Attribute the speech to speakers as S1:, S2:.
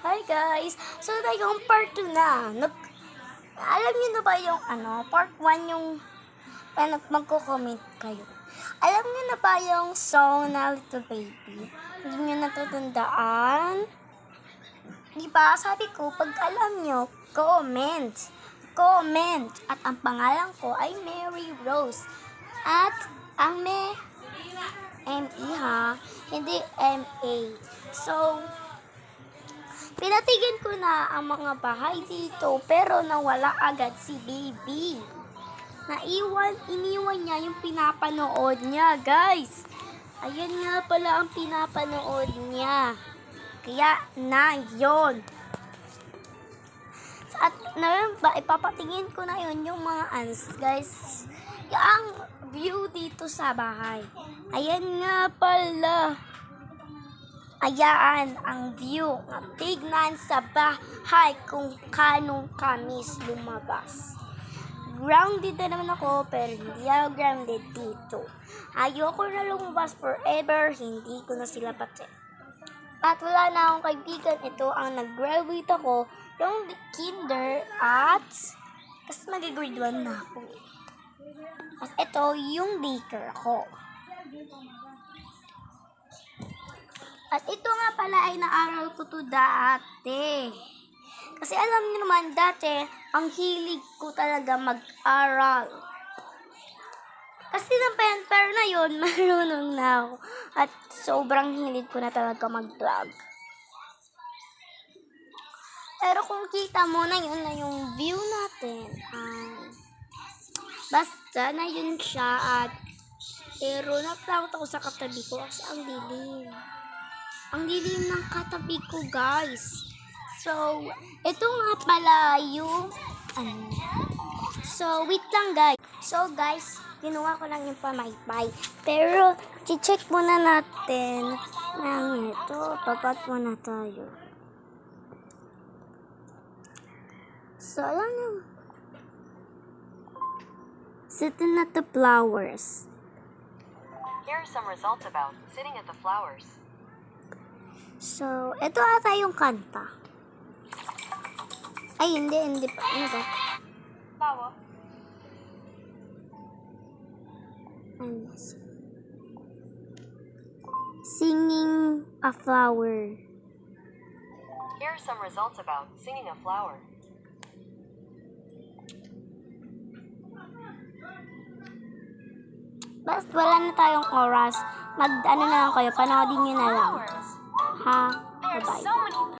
S1: Hi guys! So tayong part 2 na. Alam niyo na ba yung part 1 yung magko-comment kayo. Alam niyo na ba yung song na Little Baby? Hindi niyo natatandaan? Diba? Sabi ko, pag alam niyo, comment. Comment. At ang pangalan ko ay Mary Rose. At ang M-E ha, hindi M-A. So, pinatigin ko na ang mga bahay dito pero nawala agad si Baby. Iniwan niya yung pinapanood niya, guys. Ayan nga pala ang pinapanood niya. Kaya na yon. At ipapatingin ko na yon yung mga guys. Yung view dito sa bahay. Ayan nga pala. Ayan ang view. Tignan sa bahay kung kanong kamis lumabas. Grounded na naman ako, pero hindi ako grounded dito. Ayoko na lumabas forever, hindi ko na sila pati. At wala na akong kaibigan. Ito ang nag-graduate ako, yung kinder at kasi mag-grade 1 na ako. At ito yung baker ako. At ito nga pala ay naaral ko to dati. Kasi alam niyo naman dati, ang hilig ko talaga mag-aral. Kasi pero na yun, marunong na ako. At sobrang hilig ko na talaga mag-vlog. Pero kung kita mo na yun na yung view natin, basta na yun siya at pero natakot ako sa katabi ko kasi ang dilim. Ang dilim ng katabi ko, guys. So, ito nga pala yung So, wait lang, guys. So, guys, kinuha ko lang yung pamaypay. Pero, check muna natin ng ito. Papat muna tayo. So, alam nyo. Sitting at the flowers.
S2: Here are some results about sitting at the flowers.
S1: So, ito ata yung kanta. Ay, hindi pa. Ano ba?
S2: Flower.
S1: Singing a flower.
S2: Here are some results about singing a flower.
S1: Basta wala na tayong oras. Na lang kayo. Panoodin nyo na lang. Ha? Bye-bye.